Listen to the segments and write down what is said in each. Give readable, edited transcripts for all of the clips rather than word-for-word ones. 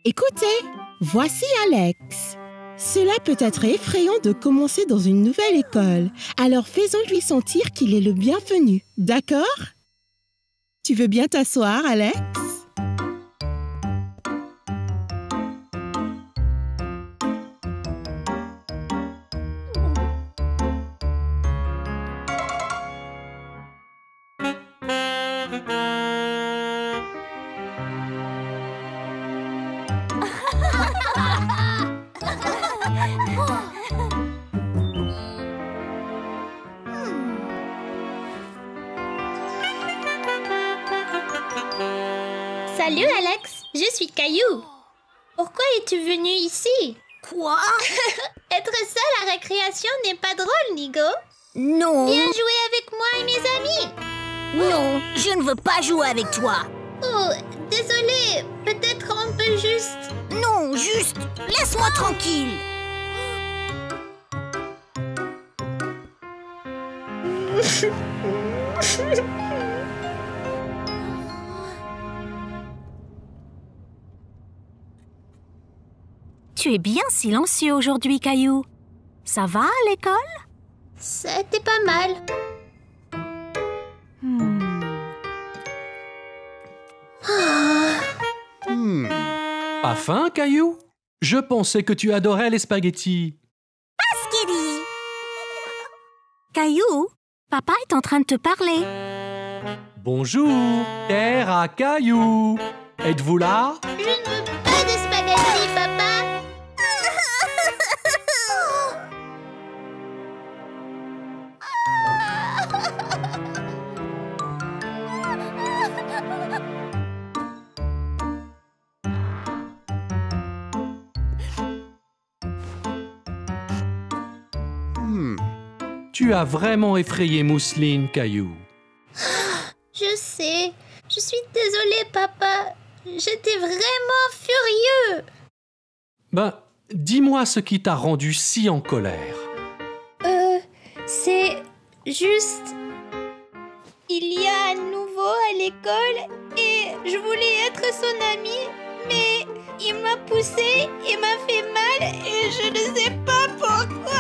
Écoutez, voici Alex. Cela peut être effrayant de commencer dans une nouvelle école, alors faisons-lui sentir qu'il est le bienvenu, d'accord? Tu veux bien t'asseoir, Alex? Salut Alex, je suis Caillou. Pourquoi es-tu venu ici? Quoi? Être seul à récréation n'est pas drôle, Nigo. Non. Viens jouer avec moi et mes amis. Non, je ne veux pas jouer avec toi. Oh, désolé, peut-être on peut juste... Non, juste, laisse-moi tranquille. Tu es bien silencieux aujourd'hui, Caillou. Ça va à l'école? C'était pas mal. Pas faim, Caillou? Je pensais que tu adorais les spaghettis. Skiddy. Caillou, papa est en train de te parler. Bonjour, terre à Caillou. Êtes-vous là? Je ne veux pas de spaghettis, papa. Tu as vraiment effrayé Mousseline, Caillou. Je sais. Je suis désolée, papa. J'étais vraiment furieux. Ben, dis-moi ce qui t'a rendu si en colère. C'est juste... Il y a un nouveau à l'école et je voulais être son amie, mais il m'a poussée, il m'a fait mal et je ne sais pas pourquoi.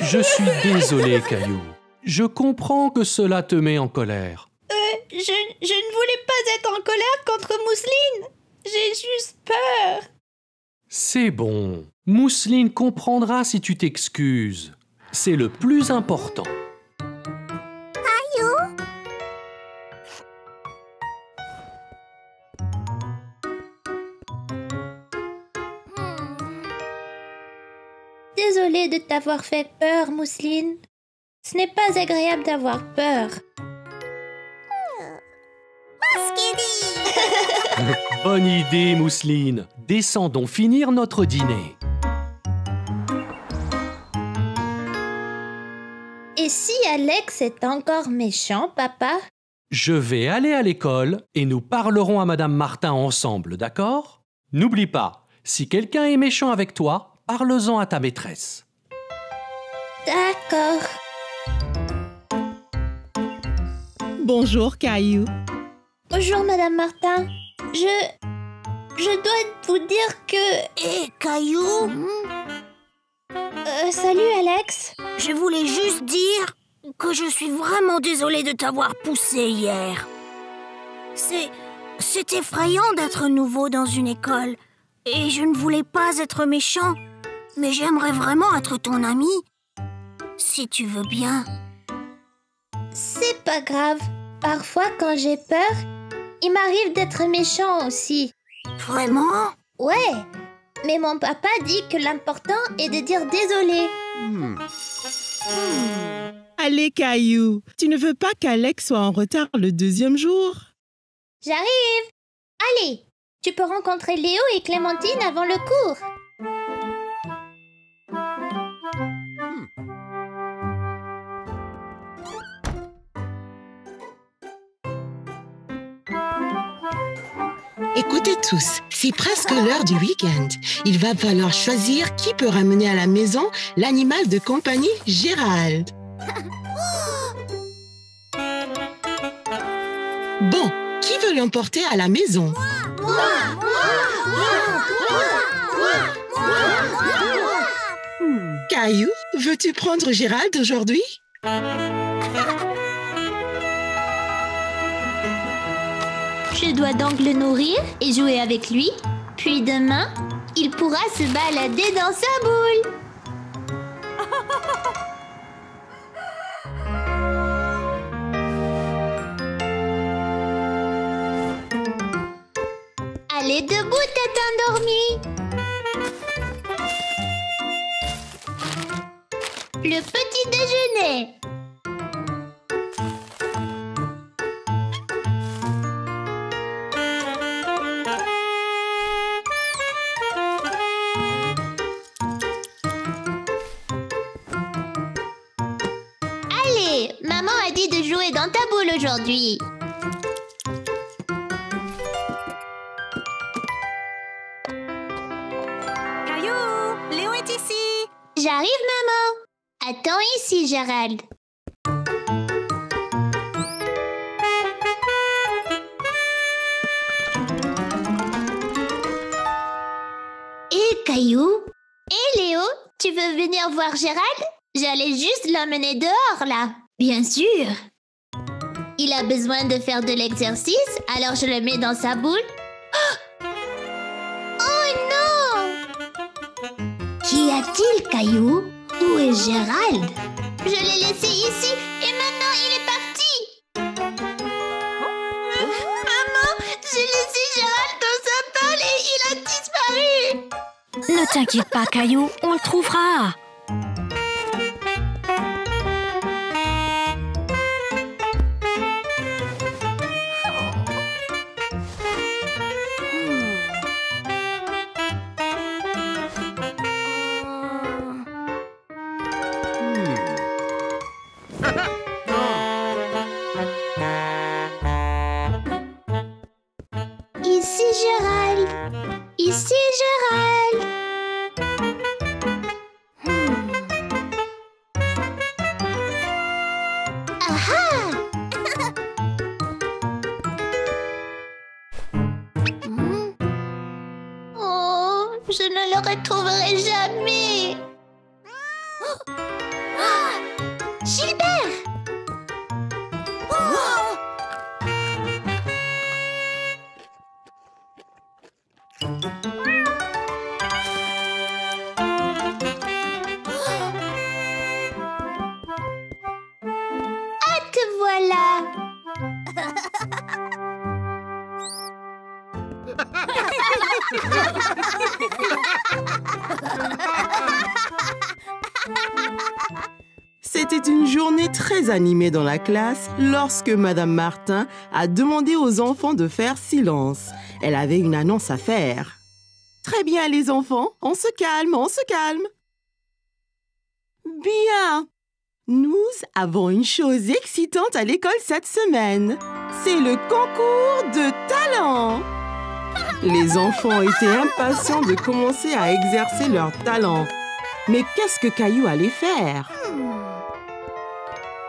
Je suis désolé, Caillou. Je comprends que cela te met en colère. Je ne voulais pas être en colère contre Mousseline. J'ai juste peur. C'est bon. Mousseline comprendra si tu t'excuses. C'est le plus important. Désolée de t'avoir fait peur, Mousseline. Ce n'est pas agréable d'avoir peur. Bonne idée, Mousseline. Descendons finir notre dîner. Et si Alex est encore méchant, papa? Je vais aller à l'école et nous parlerons à Madame Martin ensemble, d'accord? N'oublie pas, si quelqu'un est méchant avec toi, parle-en à ta maîtresse. D'accord. Bonjour, Caillou. Bonjour, Madame Martin. Je dois vous dire que... Hé, Caillou, salut, Alex. je voulais juste dire que je suis vraiment désolée de t'avoir poussé hier. C'est effrayant d'être nouveau dans une école. Et je ne voulais pas être méchant. Mais j'aimerais vraiment être ton ami. Si tu veux bien. C'est pas grave. Parfois, quand j'ai peur, il m'arrive d'être méchant aussi. Vraiment? Ouais. Mais mon papa dit que l'important est de dire désolé. Allez, Caillou. Tu ne veux pas qu'Alex soit en retard le deuxième jour? J'arrive. Allez, tu peux rencontrer Léo et Clémentine avant le cours. Écoutez tous, c'est presque l'heure du week-end. Il va falloir choisir qui peut ramener à la maison l'animal de compagnie Gérald. Bon, Qui veut l'emporter à la maison? Caillou, veux-tu prendre Gérald aujourd'hui? Je dois donc le nourrir et jouer avec lui. Puis demain, il pourra se balader dans sa boule. Allez, debout, tête endormie. Le petit déjeuner. Allez, maman a dit de jouer dans ta boule aujourd'hui. Caillou, Léo est ici. J'arrive, maman. Attends ici, Gérald. Et Caillou? Et Léo, tu veux venir voir Gérald? J'allais juste l'emmener dehors, là. Bien sûr. Il a besoin de faire de l'exercice, alors je le mets dans sa boule. Oh non! Qu'y a-t-il, Caillou? Où est Gérald? Je l'ai laissé ici et maintenant il est parti. Maman, j'ai laissé Gérald dans sa boule et il a disparu. Ne t'inquiète pas, Caillou, on le trouvera. Ici Gérald. Ici Gérald. Aha! Oh, je ne le retrouverai jamais. Gilbert! Ah, te voilà! C'était une journée très animée dans la classe lorsque Madame Martin a demandé aux enfants de faire silence. Elle avait une annonce à faire. Très bien les enfants, on se calme, on se calme. Bien. Nous avons une chose excitante à l'école cette semaine. C'est le concours de talent. Les enfants étaient impatients de commencer à exercer leur talent. Mais qu'est-ce que Caillou allait faire?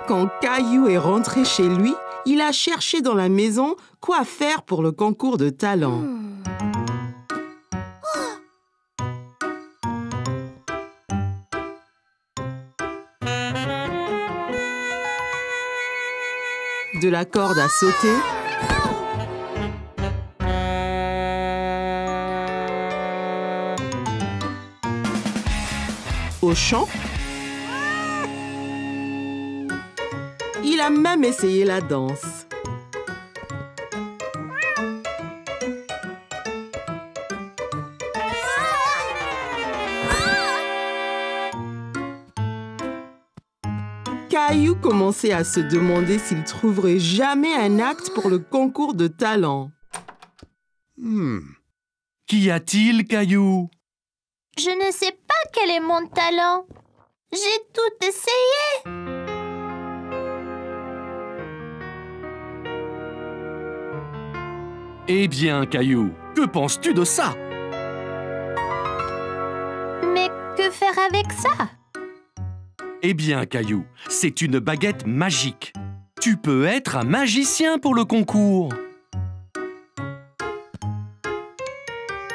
Quand Caillou est rentré chez lui, il a cherché dans la maison quoi faire pour le concours de talent. De la corde à sauter, au chant. Il a même essayé la danse. Caillou commençait à se demander s'il trouverait jamais un acte pour le concours de talent. Qu'y a-t-il, Caillou? Je ne sais pas quel est mon talent. J'ai tout essayé. Eh bien, Caillou, que penses-tu de ça? Mais que faire avec ça? Eh bien, Caillou, c'est une baguette magique. Tu peux être un magicien pour le concours.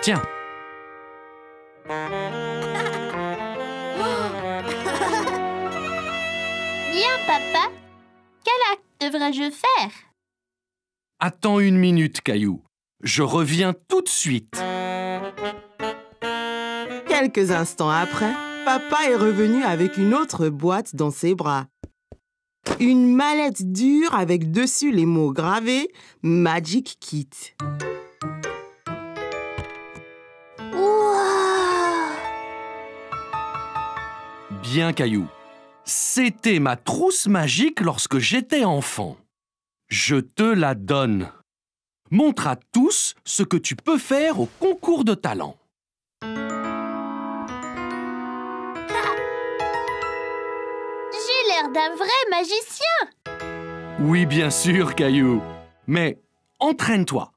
Tiens. Bien, papa. Quel acte devrais-je faire? Attends une minute, Caillou. Je reviens tout de suite. Quelques instants après, papa est revenu avec une autre boîte dans ses bras. Une mallette dure avec dessus les mots gravés « Magic Kit ». Wow! Bien, Caillou. C'était ma trousse magique lorsque j'étais enfant. Je te la donne. Montre à tous ce que tu peux faire au concours de talent. J'ai l'air d'un vrai magicien. Oui, bien sûr, Caillou. Mais entraîne-toi.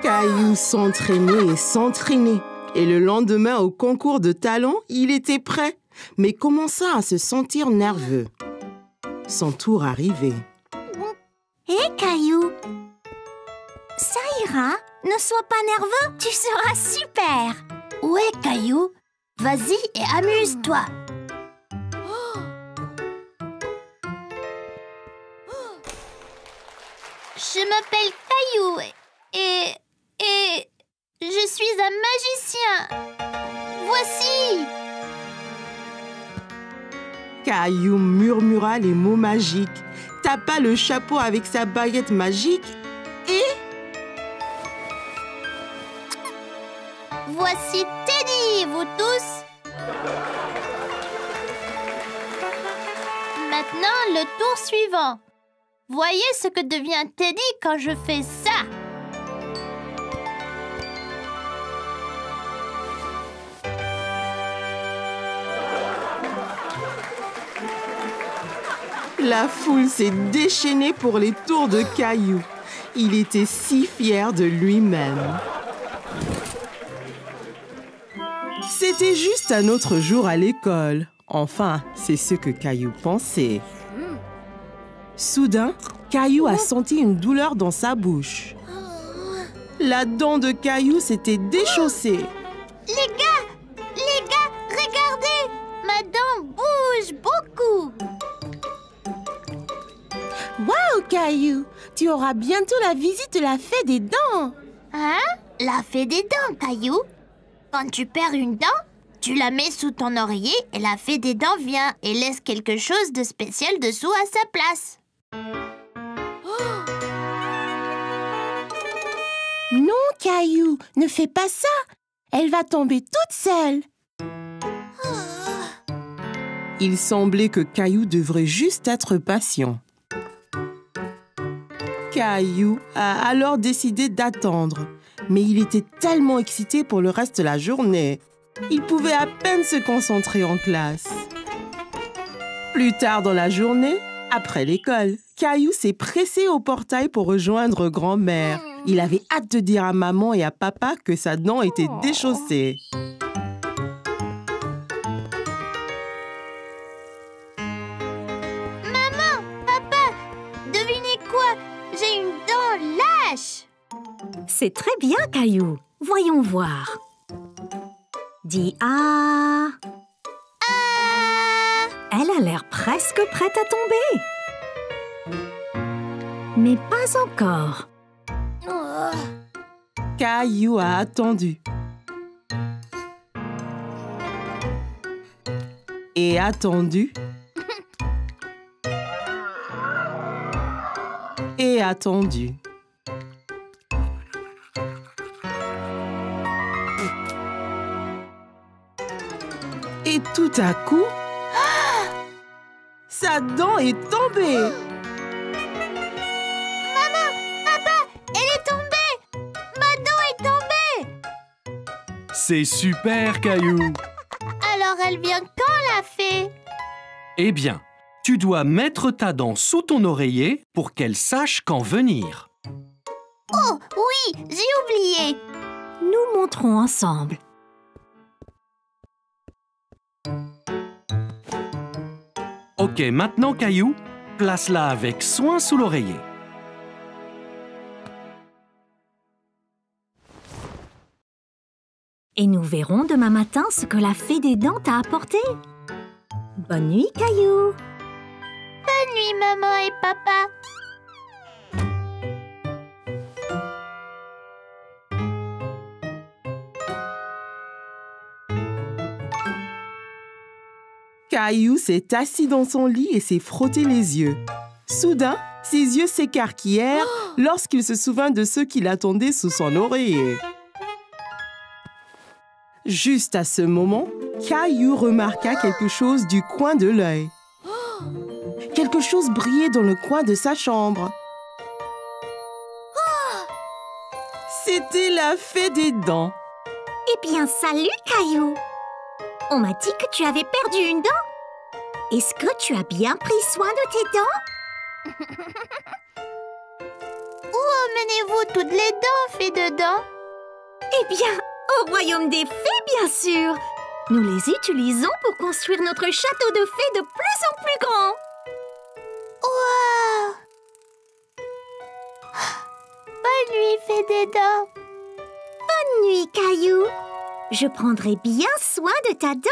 Caillou s'entraînait et s'entraînait. Et le lendemain, au concours de talent, il était prêt, mais commença à se sentir nerveux. Son tour arrivait. Hé, Caillou, ça ira. Ne sois pas nerveux, tu seras super. Ouais, Caillou. Vas-y et amuse-toi. Je m'appelle Caillou et je suis un magicien. Voici. Caillou murmura les mots magiques, tapa le chapeau avec sa baguette magique et... Voici Teddy, vous tous. Maintenant, le tour suivant. Voyez ce que devient Teddy quand je fais ça. La foule s'est déchaînée pour les tours de Caillou. Il était si fier de lui-même. C'était juste un autre jour à l'école. Enfin, c'est ce que Caillou pensait. Soudain, Caillou a senti une douleur dans sa bouche. La dent de Caillou s'était déchaussée. Les gars, regardez. Ma dent bouge beaucoup. Waouh, Caillou! Tu auras bientôt la visite de la fée des dents! Hein? La fée des dents, Caillou. Quand tu perds une dent, tu la mets sous ton oreiller et la fée des dents vient et laisse quelque chose de spécial dessous à sa place. Non, Caillou, ne fais pas ça! Elle va tomber toute seule! Il semblait que Caillou devrait juste être patient. Caillou a alors décidé d'attendre, mais il était tellement excité pour le reste de la journée. Il pouvait à peine se concentrer en classe. Plus tard dans la journée, après l'école, Caillou s'est pressé au portail pour rejoindre grand-mère. Il avait hâte de dire à maman et à papa que sa dent était déchaussée. Maman, papa, devinez quoi? J'ai une dent lâche. C'est très bien, Caillou. Voyons voir. Dis ah. Ah! Elle a l'air presque prête à tomber. Mais pas encore. Oh. Caillou a attendu. Et attendu. Et attendu. Et tout à coup, sa dent est tombée. Maman, papa, elle est tombée. Ma dent est tombée. C'est super, Caillou. Alors elle vient quand, la fée? Eh bien, tu dois mettre ta dent sous ton oreiller pour qu'elle sache quand venir. Oh, oui, j'ai oublié. Nous monterons ensemble. Ok, maintenant Caillou, place-la avec soin sous l'oreiller. Et nous verrons demain matin ce que la fée des dents t'a apporté. Bonne nuit, Caillou. Bonne nuit, maman et papa. Caillou s'est assis dans son lit et s'est frotté les yeux. Soudain, ses yeux s'écarquillèrent lorsqu'il se souvint de ceux qui l'attendaient sous son oreiller. Juste à ce moment, Caillou remarqua quelque chose du coin de l'œil. Quelque chose brillait dans le coin de sa chambre. C'était la fée des dents. Eh bien, salut, Caillou. On m'a dit que tu avais perdu une dent. Est-ce que tu as bien pris soin de tes dents? Où emmenez-vous toutes les dents, fée de dents? Eh bien, au royaume des fées, bien sûr. Nous les utilisons pour construire notre château de fées de plus en plus grand. Wow! Bonne nuit, fée des dents. Bonne nuit, Caillou. Je prendrai bien soin de ta dent.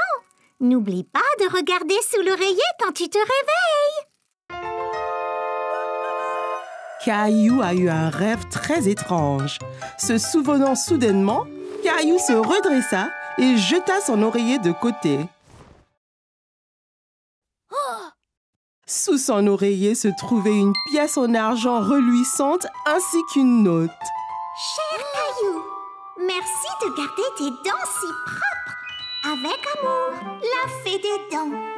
N'oublie pas de regarder sous l'oreiller quand tu te réveilles. Caillou a eu un rêve très étrange. Se souvenant soudainement, Caillou se redressa et jeta son oreiller de côté. Sous son oreiller se trouvait une pièce en argent reluisante ainsi qu'une note. Cher Caillou, merci de garder tes dents si propres. Avec amour, la fée des dents.